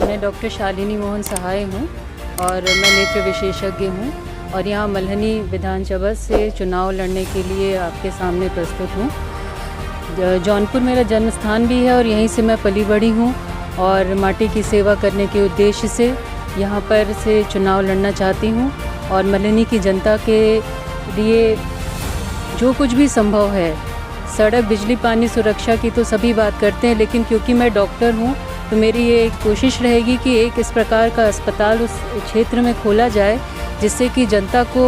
मैं डॉक्टर शालिनी मोहन सहाय हूँ और मैं नेत्र विशेषज्ञ हूँ और यहाँ मल्हनी विधानसभा से चुनाव लड़ने के लिए आपके सामने प्रस्तुत हूँ। जौनपुर मेरा जन्म स्थान भी है और यहीं से मैं पली बढ़ी हूँ और माटी की सेवा करने के उद्देश्य से यहाँ पर से चुनाव लड़ना चाहती हूँ और मल्हनी की जनता के लिए जो कुछ भी संभव है, सड़क, बिजली, पानी, सुरक्षा की तो सभी बात करते हैं, लेकिन क्योंकि मैं डॉक्टर हूँ तो मेरी ये एक कोशिश रहेगी कि एक इस प्रकार का अस्पताल उस क्षेत्र में खोला जाए जिससे कि जनता को।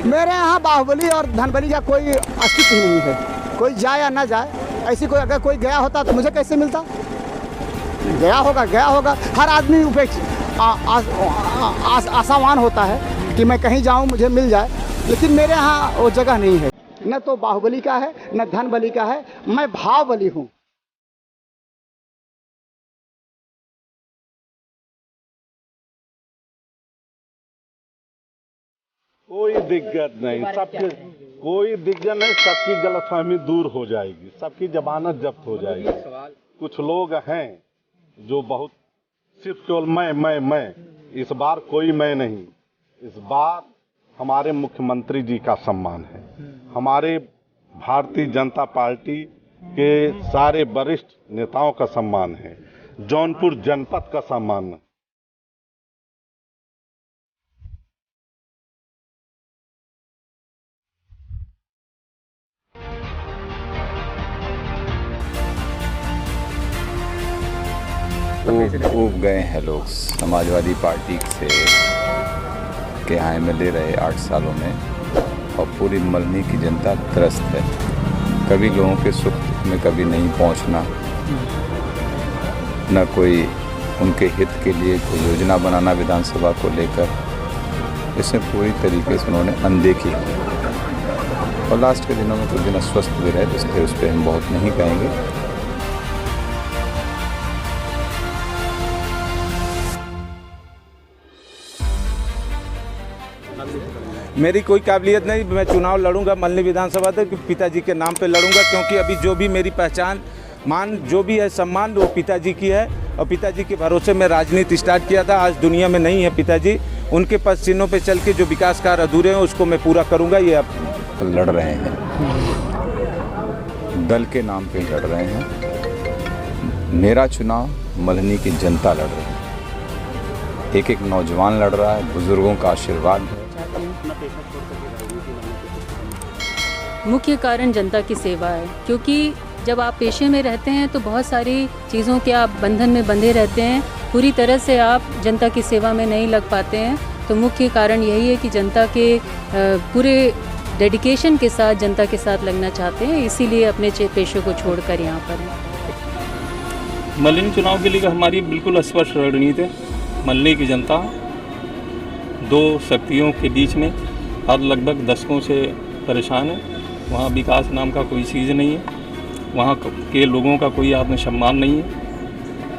मेरे यहाँ बाहुबली और धनबली का कोई अस्तित्व ही नहीं है। कोई जाए या ना जाए, ऐसी कोई अगर कोई गया होता तो मुझे कैसे मिलता? गया होगा। हर आदमी आशावान होता है कि मैं कहीं जाऊँ मुझे मिल जाए, लेकिन मेरे यहाँ वो जगह नहीं है। न तो बाहुबली का है न धनबली का है, मैं भावबली हूँ। कोई दिक्कत नहीं, सबकी गलतफहमी दूर हो जाएगी, सबकी जमानत जब्त हो जाएगी। कुछ लोग हैं जो बहुत सिर्फ केवल मैं, इस बार कोई मैं नहीं, इस बार हमारे मुख्यमंत्री जी का सम्मान है, हमारे भारतीय जनता पार्टी के सारे वरिष्ठ नेताओं का सम्मान है, जौनपुर जनपद का सम्मान है। ऊब गए हैं लोग समाजवादी पार्टी से के यहाँ MLA रहे 8 सालों में और पूरी मल्हनी की जनता त्रस्त है। कभी लोगों के सुख में कभी नहीं पहुँचना, न कोई उनके हित के लिए कोई योजना बनाना विधानसभा को लेकर, इसमें पूरी तरीके से उन्होंने अनदेखी की और लास्ट के दिनों में कुछ दिन अस्वस्थ भी रहे, इसलिए उस पर हम बहुत नहीं कहेंगे। मेरी कोई काबिलियत नहीं, मैं चुनाव लड़ूंगा मल्हनी विधानसभा से पिताजी के नाम पे लड़ूंगा, क्योंकि अभी जो भी मेरी पहचान मान जो भी है सम्मान वो पिताजी की है और पिताजी के भरोसे मैं राजनीति स्टार्ट किया था। आज दुनिया में नहीं है पिताजी, उनके पद चिन्हों पे चल के जो विकास कार्य अधूरे हैं उसको मैं पूरा करूँगा। ये अब लड़ रहे हैं, दल के नाम पे लड़ रहे हैं। मेरा चुनाव मल्हनी की जनता लड़ रही है, एक नौजवान लड़ रहा है, बुजुर्गों का आशीर्वाद है। मुख्य कारण जनता की सेवा है, क्योंकि जब आप पेशे में रहते हैं तो बहुत सारी चीज़ों के आप बंधन में बंधे रहते हैं, पूरी तरह से आप जनता की सेवा में नहीं लग पाते हैं। तो मुख्य कारण यही है कि जनता के पूरे डेडिकेशन के साथ जनता के साथ लगना चाहते हैं, इसीलिए अपने पेशे को छोड़कर यहाँ पर हैं। मल्हनी चुनाव के लिए हमारी बिल्कुल स्पष्ट रणनीति है। मल्हनी की जनता दो शक्तियों के बीच में अब लगभग दशकों से परेशान है। वहाँ विकास नाम का कोई चीज़ नहीं है, वहाँ के लोगों का कोई आत्मसम्मान नहीं है।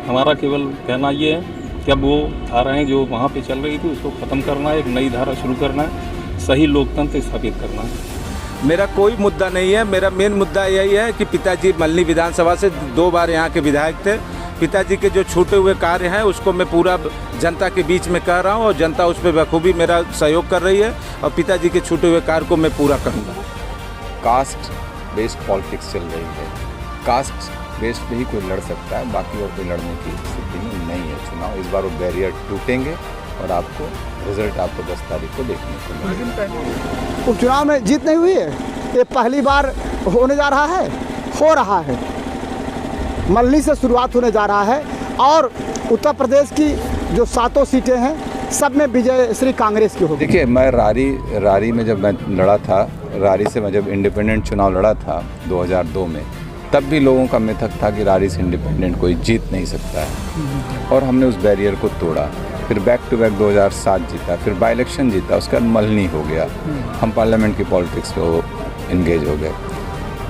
हमारा केवल कहना ये है कि अब वो धाराएँ जो वहाँ पे चल रही थी उसको ख़त्म करना है, एक नई धारा शुरू करना है, सही लोकतंत्र स्थापित करना है। मेरा कोई मुद्दा नहीं है, मेरा मेन मुद्दा यही है कि पिताजी मल्हनी विधानसभा से 2 बार यहाँ के विधायक थे। पिताजी के जो छूटे हुए कार्य हैं उसको मैं पूरा जनता के बीच में कह रहा हूँ और जनता उस पर बखूबी मेरा सहयोग कर रही है और पिताजी के छूटे हुए कार्य को मैं पूरा करूँगा। कास्ट बेस्ड पॉलिटिक्स चल रही है, कास्ट बेस्ड पे ही कोई लड़ सकता है, बाकी और कोई लड़ने की स्थिति में नहीं है चुनाव। इस बार वो बैरियर टूटेंगे और आपको रिजल्ट आपको 10 तारीख को देखने को मिलेगा। उपचुनाव में जीत नहीं हुई है, ये पहली बार होने जा रहा है, हो रहा है। मल्हनी से शुरुआत होने जा रहा है और उत्तर प्रदेश की जो 7 सीटें हैं सब में विजय श्री कांग्रेस की होगी। देखिए, मैं रारी में जब मैं लड़ा था, रारी से मैं जब इंडिपेंडेंट चुनाव लड़ा था 2002 में, तब भी लोगों का मिथक था कि रारी से इंडिपेंडेंट कोई जीत नहीं सकता है और हमने उस बैरियर को तोड़ा। फिर बैक टू बैक 2007 जीता, फिर बाई इलेक्शन जीता, उसके बाद मल्हनी हो गया, हम पार्लियामेंट की पॉलिटिक्स में इंगेज हो गए।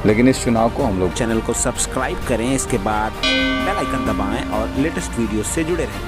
लेकिन इस चुनाव को हम लोग चैनल को सब्सक्राइब करें, इसके बाद बेल आइकन दबाएं और लेटेस्ट वीडियो से जुड़े रहें।